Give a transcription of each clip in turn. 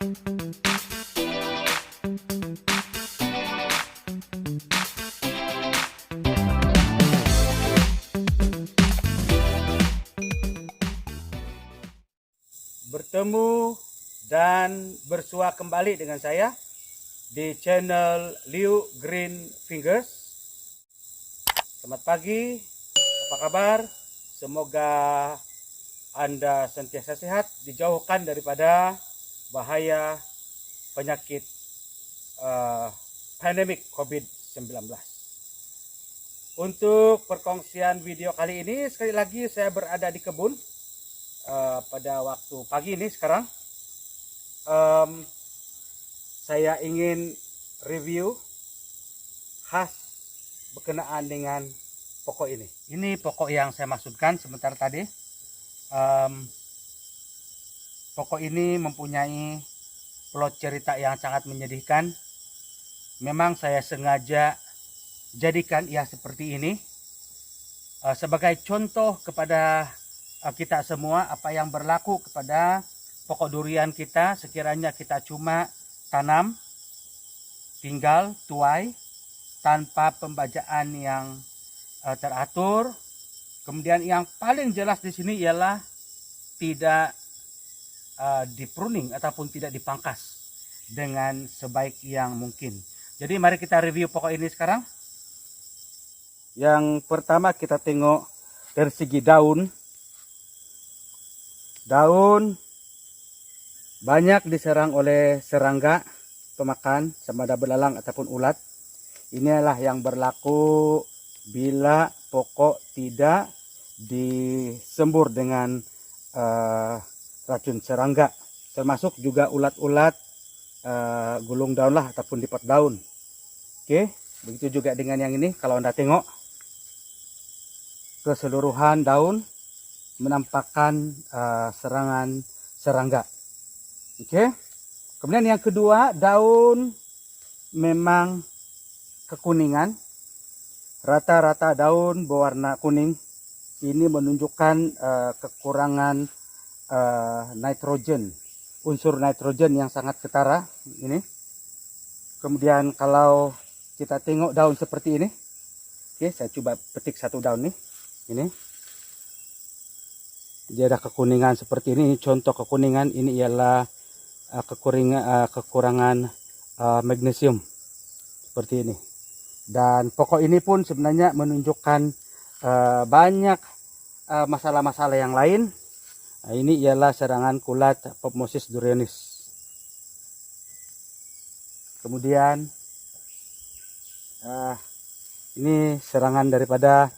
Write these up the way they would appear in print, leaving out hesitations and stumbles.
Bertemu dan bersua kembali dengan saya di channel Liu Green Fingers. Selamat pagi, apa kabar? Semoga Anda sentiasa sehat, dijauhkan daripada bahaya penyakit pandemik COVID-19. Untuk perkongsian video kali ini, sekali lagi saya berada di kebun pada waktu pagi ini sekarang. Saya ingin review khas berkenaan dengan pokok ini. Ini pokok yang saya maksudkan sebentar tadi. Pokok ini mempunyai plot cerita yang sangat menyedihkan. Memang saya sengaja jadikan ia seperti ini sebagai contoh kepada kita semua apa yang berlaku kepada pokok durian kita sekiranya kita cuma tanam, tinggal, tuai tanpa pembajaan yang teratur. Kemudian yang paling jelas di sini ialah tidak dipruning ataupun tidak dipangkas dengan sebaik yang mungkin. Jadi mari kita review pokok ini sekarang. Yang pertama kita tengok dari segi daun. Daun banyak diserang oleh serangga pemakan sama ada belalang ataupun ulat. Inilah yang berlaku bila pokok tidak disembur dengan racun serangga, termasuk juga ulat-ulat gulung daun lah ataupun lipat daun. Oke, begitu juga dengan yang ini. Kalau Anda tengok keseluruhan daun menampakkan serangan serangga. Oke. Kemudian yang kedua, daun memang kekuningan. Rata-rata daun berwarna kuning. Ini menunjukkan kekurangan nitrogen, unsur nitrogen yang sangat ketara ini. Kemudian kalau kita tengok daun seperti ini. Oke, saya coba petik satu daun nih. Ini. Dia ada kekuningan seperti ini. Contoh kekuningan ini ialah kekurangan magnesium seperti ini. Dan pokok ini pun sebenarnya menunjukkan banyak masalah-masalah yang lain. Ini ialah serangan kulat Phomosys durianis. Kemudian ini serangan daripada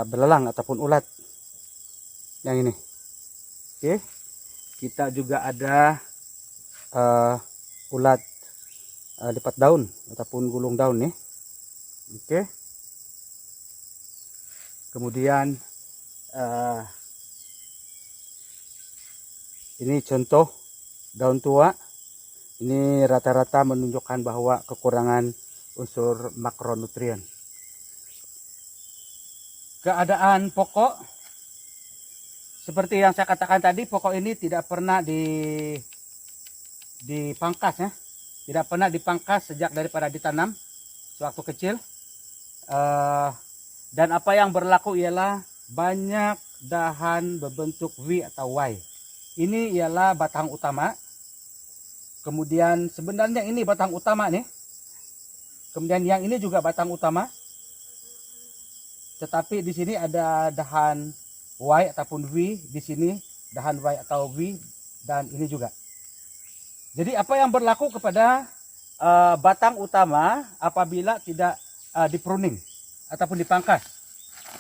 belalang ataupun ulat. Yang ini. Oke. Kita juga ada ulat lipat daun ataupun gulung daun nih. Oke. Kemudian ini contoh daun tua. Ini rata-rata menunjukkan bahwa kekurangan unsur makronutrien. Keadaan pokok seperti yang saya katakan tadi, pokok ini tidak pernah dipangkas ya. Tidak pernah dipangkas sejak daripada ditanam sewaktu kecil. Dan apa yang berlaku ialah banyak dahan berbentuk V atau Y. Ini ialah batang utama. Kemudian sebenarnya ini batang utama nih. Kemudian yang ini juga batang utama. Tetapi di sini ada dahan Y ataupun V, di sini dahan Y atau V, dan ini juga. Jadi apa yang berlaku kepada batang utama apabila tidak dipruning ataupun dipangkas?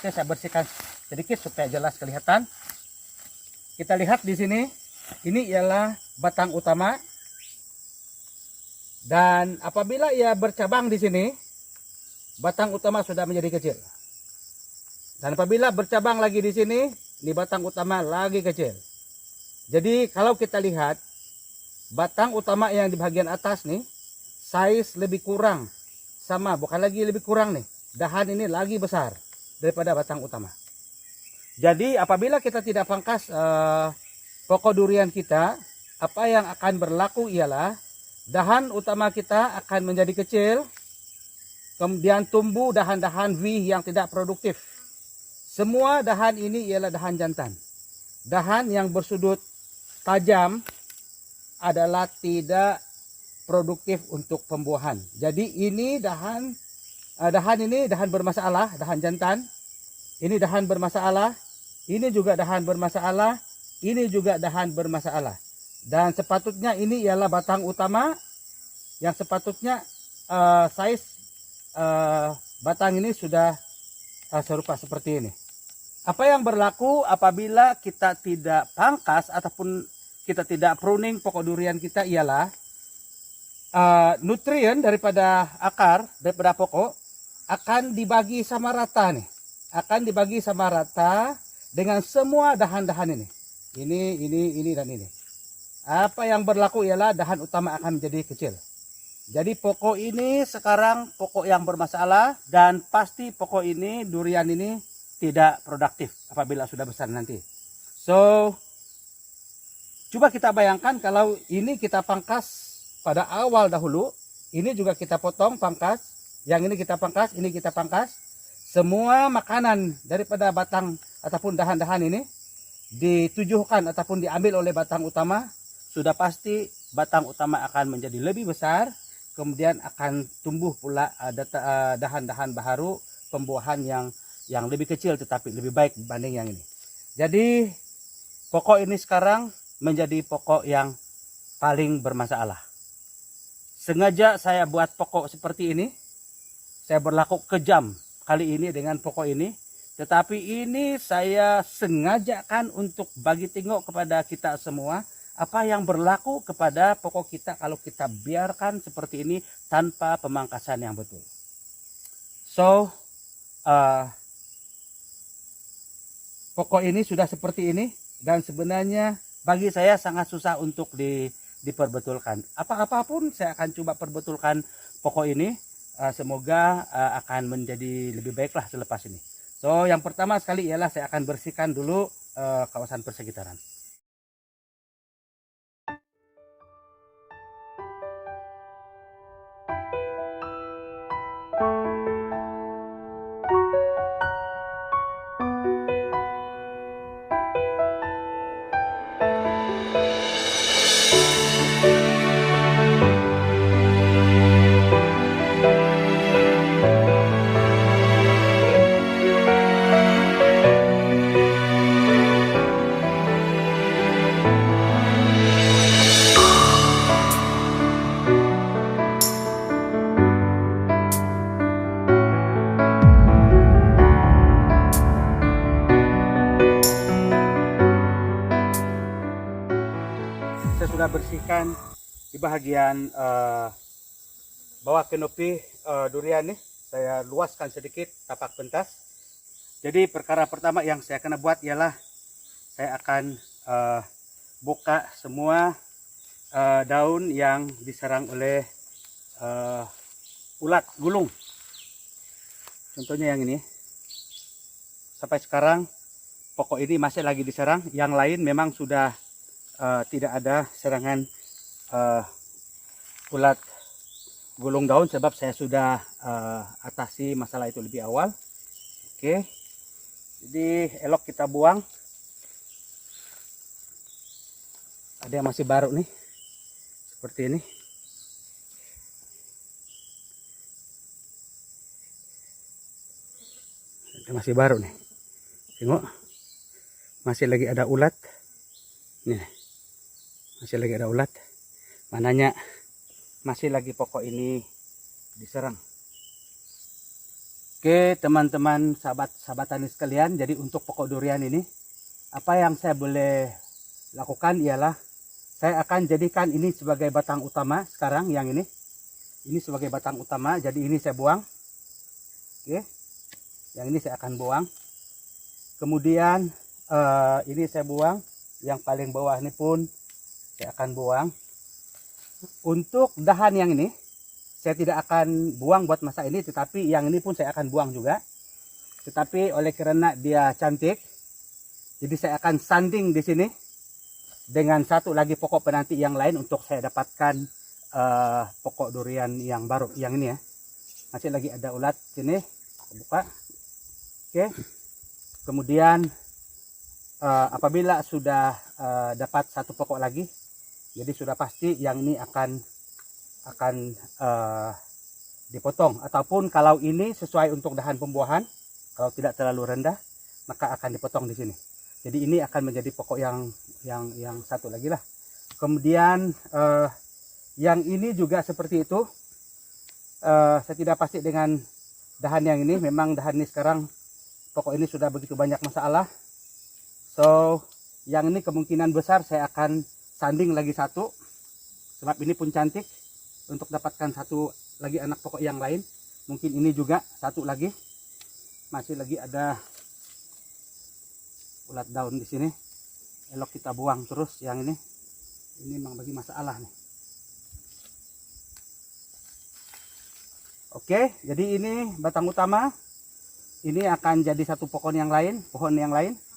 Oke, saya bersihkan sedikit supaya jelas kelihatan. Kita lihat di sini, ini ialah batang utama. Dan apabila ia bercabang di sini, batang utama sudah menjadi kecil. Dan apabila bercabang lagi di sini, ini batang utama lagi kecil. Jadi kalau kita lihat, batang utama yang di bagian atas nih, size lebih kurang. Sama, bukan lagi lebih kurang nih. Dahan ini lagi besar daripada batang utama. Jadi apabila kita tidak pangkas pokok durian kita, apa yang akan berlaku ialah dahan utama kita akan menjadi kecil, kemudian tumbuh dahan-dahan V yang tidak produktif. Semua dahan ini ialah dahan jantan. Dahan yang bersudut tajam adalah tidak produktif untuk pembuahan. Jadi ini dahan ini dahan bermasalah, dahan jantan. Ini dahan bermasalah, ini juga dahan bermasalah, ini juga dahan bermasalah. Dan sepatutnya ini ialah batang utama yang sepatutnya size batang ini sudah serupa seperti ini. Apa yang berlaku apabila kita tidak pangkas ataupun kita tidak pruning pokok durian kita ialah nutrien daripada akar, daripada pokok akan dibagi sama rata nih. Akan dibagi sama rata dengan semua dahan-dahan ini. Ini dan ini. Apa yang berlaku ialah dahan utama akan menjadi kecil. Jadi pokok ini sekarang pokok yang bermasalah dan pasti pokok ini, durian ini tidak produktif apabila sudah besar nanti. So, coba kita bayangkan kalau ini kita pangkas pada awal dahulu, ini juga kita potong pangkas, yang ini kita pangkas, ini kita pangkas. Semua makanan daripada batang ataupun dahan-dahan ini ditujukan ataupun diambil oleh batang utama, sudah pasti batang utama akan menjadi lebih besar, kemudian akan tumbuh pula dahan-dahan baharu pembuahan yang lebih kecil tetapi lebih baik dibanding yang ini. Jadi pokok ini sekarang menjadi pokok yang paling bermasalah. Sengaja saya buat pokok seperti ini, saya berlaku kejam kali ini dengan pokok ini, tetapi ini saya sengajakan untuk bagi tengok kepada kita semua apa yang berlaku kepada pokok kita kalau kita biarkan seperti ini tanpa pemangkasan yang betul. So, pokok ini sudah seperti ini dan sebenarnya bagi saya sangat susah untuk diperbetulkan. Apapun saya akan coba perbetulkan pokok ini. Semoga akan menjadi lebih baiklah selepas ini. So, yang pertama sekali ialah saya akan bersihkan dulu kawasan persekitaran. Sudah bersihkan di bahagian bawah kanopi durian nih, saya luaskan sedikit tapak pentas. Jadi perkara pertama yang saya kena buat ialah saya akan buka semua daun yang diserang oleh ulat gulung. Contohnya yang ini. Sampai sekarang pokok ini masih lagi diserang, yang lain memang sudah tidak ada serangan ulat gulung daun sebab saya sudah atasi masalah itu lebih awal. Oke, jadi elok kita buang. Ada yang masih baru nih seperti ini. Ada masih baru nih, tengok masih lagi ada ulat nih. Masih lagi ada ulat, mananya masih lagi pokok ini diserang. Oke teman-teman, sahabat tani sekalian, jadi untuk pokok durian ini apa yang saya boleh lakukan ialah saya akan jadikan ini sebagai batang utama sekarang. Yang ini sebagai batang utama, jadi ini saya buang. Oke, yang ini saya akan buang. Kemudian ini saya buang, yang paling bawah ini pun saya akan buang. Untuk dahan yang ini saya tidak akan buang buat masa ini, tetapi yang ini pun saya akan buang juga. Tetapi oleh karena dia cantik, jadi saya akan sanding di sini. dengan satu lagi pokok penanti yang lain untuk saya dapatkan pokok durian yang baru, yang ini ya. Masih lagi ada ulat sini, buka. Oke. Kemudian apabila sudah dapat satu pokok lagi, jadi sudah pasti yang ini akan dipotong, ataupun kalau ini sesuai untuk dahan pembuahan, kalau tidak terlalu rendah maka akan dipotong di sini. Jadi ini akan menjadi pokok yang satu lagi lah. Kemudian yang ini juga seperti itu. Saya tidak pasti dengan dahan yang ini. Memang dahan ini sekarang pokok ini sudah begitu banyak masalah. So yang ini kemungkinan besar saya akan sanding lagi satu, sebab ini pun cantik, untuk dapatkan satu lagi anak pokok yang lain. Mungkin ini juga satu lagi. Masih lagi ada ulat daun di sini. Elok kita buang terus yang ini. Ini memang bagi masalah nih. Oke, jadi ini batang utama. Ini akan jadi satu pohon yang lain.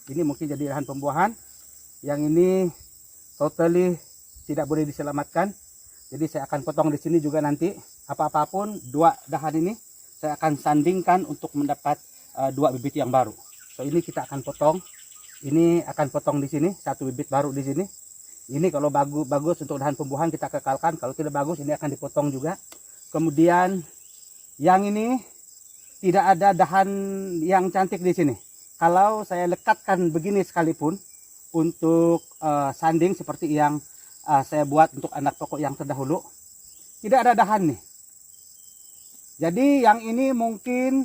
Ini mungkin jadi lahan pembuahan. Yang ini totally tidak boleh diselamatkan. Jadi saya akan potong di sini juga nanti. Apapun dua dahan ini saya akan sandingkan untuk mendapat dua bibit yang baru. So ini kita akan potong. Ini akan potong di sini satu bibit baru di sini. Ini kalau bagus untuk dahan pembuahan kita kekalkan. Kalau tidak bagus ini akan dipotong juga. Kemudian yang ini tidak ada dahan yang cantik di sini. Kalau saya lekatkan begini sekalipun untuk sanding seperti yang saya buat untuk anak pokok yang terdahulu, tidak ada dahan nih. Jadi yang ini mungkin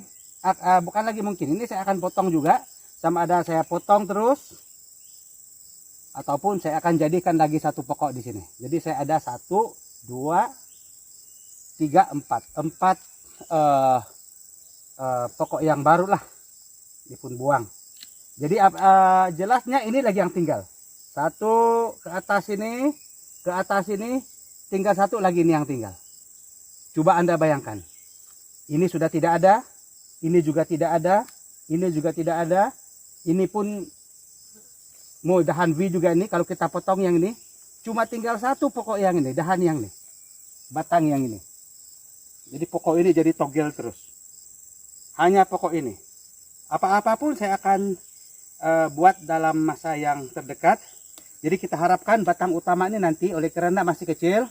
bukan lagi mungkin, ini saya akan potong juga, sama ada saya potong terus ataupun saya akan jadikan lagi satu pokok di sini. Jadi saya ada 1, 2, 3, 4 pokok yang baru lah dipun buang. Jadi jelasnya ini lagi yang tinggal. Satu ke atas ini, tinggal satu lagi ini yang tinggal. Coba Anda bayangkan. Ini sudah tidak ada, ini juga tidak ada, ini juga tidak ada. Ini pun mau dahan V juga ini, kalau kita potong yang ini, cuma tinggal satu pokok yang ini, dahan yang ini, batang yang ini. Jadi pokok ini jadi togel terus. Hanya pokok ini. Apa-apapun saya akan buat dalam masa yang terdekat. Jadi kita harapkan batang utama ini nanti, oleh karena masih kecil,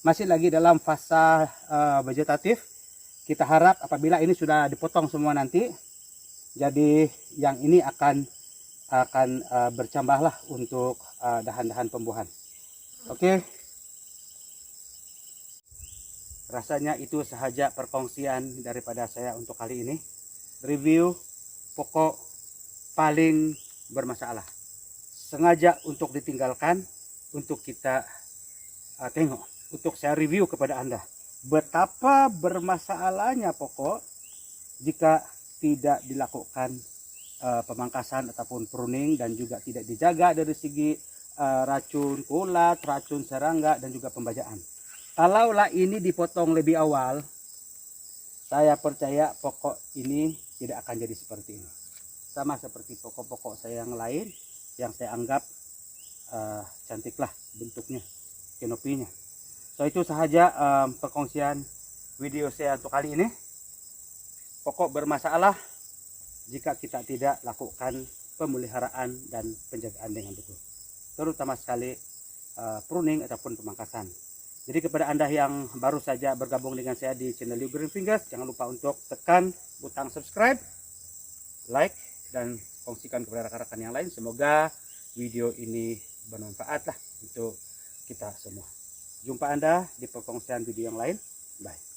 masih lagi dalam fase vegetatif, kita harap apabila ini sudah dipotong semua nanti, jadi yang ini akan bercambahlah untuk dahan-dahan pembuahan. Oke. Rasanya itu sahaja perkongsian daripada saya untuk kali ini. Review pokok paling bermasalah. Sengaja untuk ditinggalkan, untuk kita tengok, untuk saya review kepada Anda. Betapa bermasalahnya pokok jika tidak dilakukan pemangkasan ataupun pruning, dan juga tidak dijaga dari segi racun kulat, racun serangga, dan juga pembajaan. Kalaulah ini dipotong lebih awal, saya percaya pokok ini tidak akan jadi seperti ini. Sama seperti pokok-pokok saya yang lain yang saya anggap cantiklah bentuknya, kanopinya. So itu sahaja perkongsian video saya untuk kali ini. Pokok bermasalah jika kita tidak lakukan pemeliharaan dan penjagaan dengan betul, terutama sekali pruning ataupun pemangkasan. Jadi kepada Anda yang baru saja bergabung dengan saya di channel You Green Fingers, jangan lupa untuk tekan butang subscribe, like, dan kongsikan kepada rekan-rekan yang lain. Semoga video ini bermanfaat lah untuk kita semua. Jumpa Anda di perkongsian video yang lain. Bye.